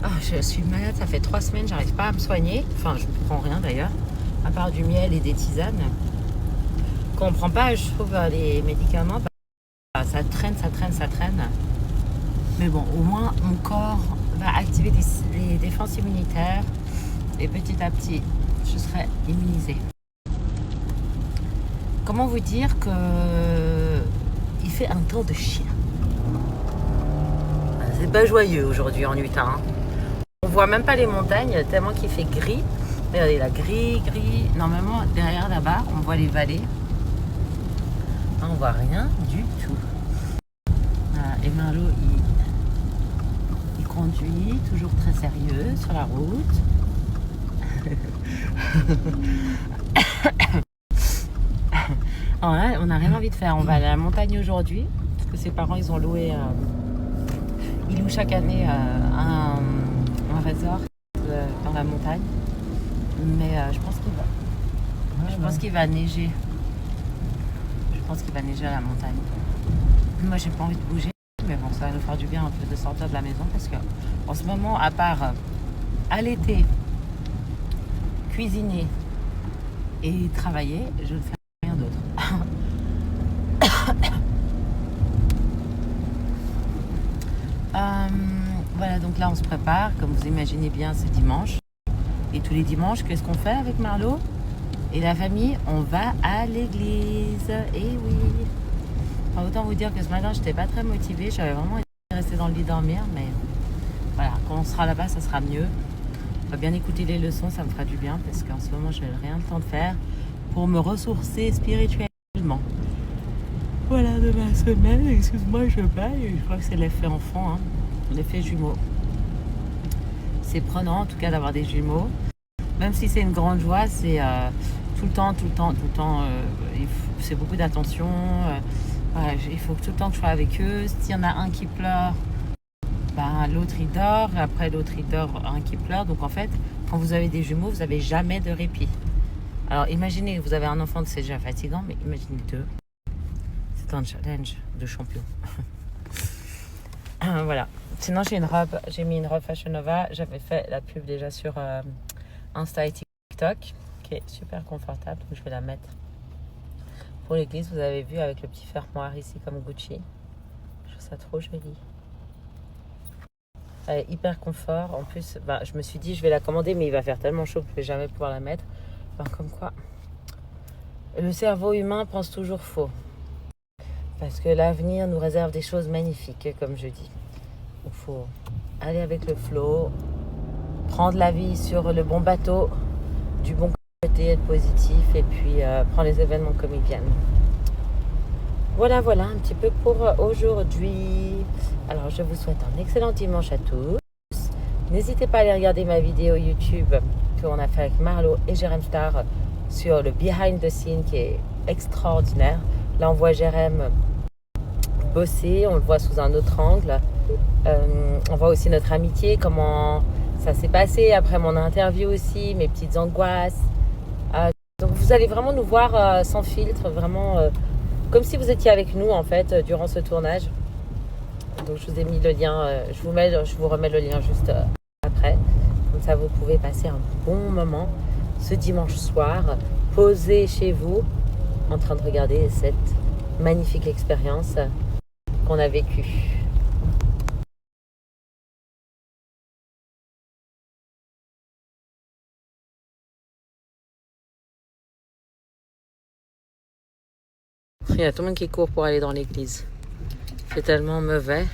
Ah, je suis malade, ça fait 3 semaines, j'arrive pas à me soigner. Enfin, je ne prends rien d'ailleurs, à part du miel et des tisanes. Quand on prend pas, je trouve, les médicaments, bah, ça traîne, ça traîne, ça traîne. Mais bon, au moins, mon corps va activer les défenses immunitaires et petit à petit, je serai immunisée. Comment vous dire que il fait un temps de chien. C'est pas joyeux aujourd'hui en Utah. Hein. On voit même pas les montagnes tellement qu'il fait gris. Regardez là, gris, gris. Normalement, derrière là-bas, on voit les vallées. Là, on voit rien du tout. Voilà. Et Marlo, il conduit, toujours très sérieux sur la route. Alors là, on n'a rien envie de faire. On va aller à la montagne aujourd'hui. Parce que ses parents, ils ont loué. Ils louent chaque année un resort dans la montagne. Mais je pense qu'il va. Je pense qu'il va neiger. Je pense qu'il va neiger à la montagne. Moi, j'ai pas envie de bouger. Mais bon, ça va nous faire du bien un peu de sortir de la maison. Parce que en ce moment, à part allaiter, cuisiner et travailler, je ne fais rien d'autre. Voilà, donc là on se prépare, comme vous imaginez bien, c'est dimanche. Et tous les dimanches, qu'est-ce qu'on fait avec Marlo et la famille? On va à l'église. Et oui. Enfin, autant vous dire que ce matin, j'étais pas très motivée. J'avais vraiment envie de rester dans le lit dormir. Mais voilà, quand on sera là-bas, ça sera mieux. On va bien écouter les leçons, ça me fera du bien. Parce qu'en ce moment, je n'ai rien le temps de faire pour me ressourcer spirituellement. Voilà de ma semaine. Excuse-moi, je baille. Je crois que c'est l'effet enfant, hein. L'effet jumeau. C'est prenant en tout cas d'avoir des jumeaux. Même si c'est une grande joie, c'est tout le temps. C'est beaucoup d'attention. Voilà, il faut tout le temps que je sois avec eux. S'il y en a un qui pleure, ben, l'autre il dort. Après l'autre il dort, un qui pleure. Donc en fait, quand vous avez des jumeaux, vous n'avez jamais de répit. Alors imaginez que vous avez un enfant, c'est déjà fatigant, mais imaginez deux. C'est un challenge de champion. Voilà. Sinon j'ai mis une robe Fashion Nova. J'avais fait la pub déjà sur Insta et TikTok, qui est super confortable, donc je vais la mettre pour l'église. Vous avez vu avec le petit fermoir ici comme Gucci. Je trouve ça trop joli. Elle est hyper confort. En plus, bah, je me suis dit je vais la commander, mais il va faire tellement chaud que je vais jamais pouvoir la mettre. Enfin, comme quoi, le cerveau humain pense toujours faux. Parce que l'avenir nous réserve des choses magnifiques, comme je dis. Il faut aller avec le flow, prendre la vie sur le bon bateau, du bon côté, être positif et puis prendre les événements comme ils viennent. Voilà, un petit peu pour aujourd'hui. Alors, je vous souhaite un excellent dimanche à tous. N'hésitez pas à aller regarder ma vidéo YouTube qu'on a fait avec Marlo et Jérém Star sur le behind the scene qui est extraordinaire. Là, on voit Jérém bosser, on le voit sous un autre angle. On voit aussi notre amitié, comment ça s'est passé après mon interview aussi, mes petites angoisses. Donc vous allez vraiment nous voir sans filtre, vraiment comme si vous étiez avec nous en fait durant ce tournage. Donc je vous ai mis le lien, je vous remets le lien juste après. Comme ça vous pouvez passer un bon moment ce dimanche soir, posé chez vous, en train de regarder cette magnifique expérience qu'on a vécue. Il y a tout le monde qui court pour aller dans l'église. Il fait tellement mauvais.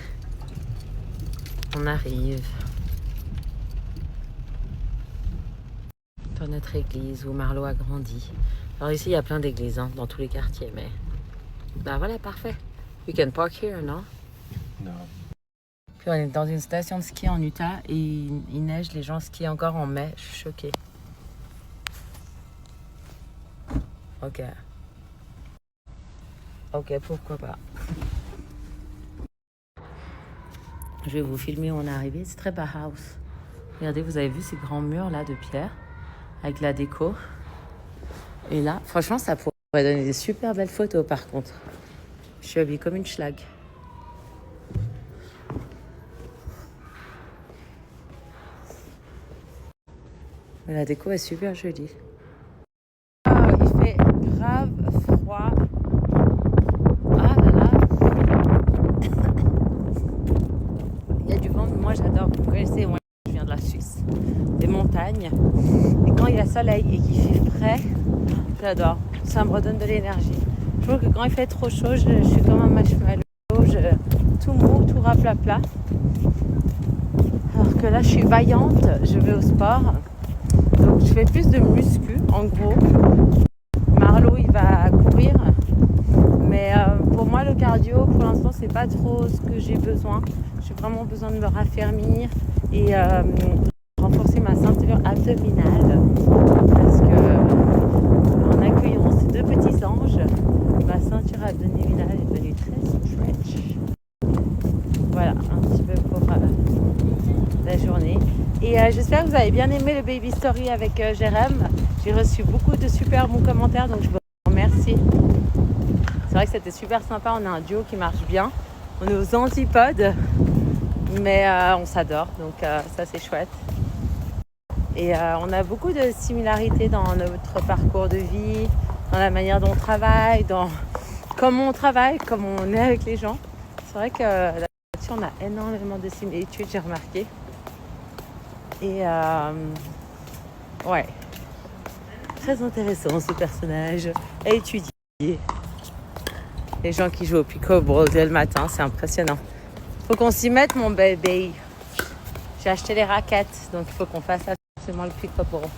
On arrive dans notre église où Marlo a grandi. Alors ici, il y a plein d'églises hein, dans tous les quartiers, mais... Ben voilà, parfait. We can park here, non? Non. Puis on est dans une station de ski en Utah et il neige, les gens skient encore en mai. Je suis choquée. Ok. Ok, pourquoi pas. Je vais vous filmer où on est arrivé. C'est très Bauhaus. Regardez, vous avez vu ces grands murs là de pierre avec la déco. Et là, franchement, ça pourrait donner des super belles photos par contre. Je suis habillée comme une schlag. Mais la déco est super jolie. Ah, il fait grave froid. Ah là là. Il y a du vent, mais moi j'adore. Vous connaissez, moi je viens de la Suisse, des montagnes. Et quand il y a soleil et qu'il fait frais, j'adore. Ça me redonne de l'énergie. Je trouve que quand il fait trop chaud, je suis comme un marshmallow. Tout mou, tout raplapla. Alors que là, je suis vaillante, je vais au sport. Donc, je fais plus de muscu, en gros. Marlo, il va courir. Mais pour moi, le cardio, pour l'instant, c'est pas trop ce que j'ai besoin. J'ai vraiment besoin de me raffermir et renforcer ma ceinture abdominale. Parce que en accueillant ces deux petits anges, ma ceinture abdominale est devenue très stretch. Voilà, un petit peu pour la journée. Et j'espère que vous avez bien aimé le Baby Story avec Jérém. J'ai reçu beaucoup de super bons commentaires, donc je vous remercie. C'est vrai que c'était super sympa, on a un duo qui marche bien. On est aux antipodes, mais on s'adore, donc ça c'est chouette. Et on a beaucoup de similarités dans notre parcours de vie, dans la manière dont on travaille, dans comment on travaille, comment on est avec les gens. C'est vrai que là-dessus, on a énormément de similitudes, j'ai remarqué. Et ouais, très intéressant ce personnage à étudier. Les gens qui jouent au pickleball dès le matin, c'est impressionnant. Faut qu'on s'y mette, mon bébé. J'ai acheté les raquettes, donc il faut qu'on fasse absolument le pickleball.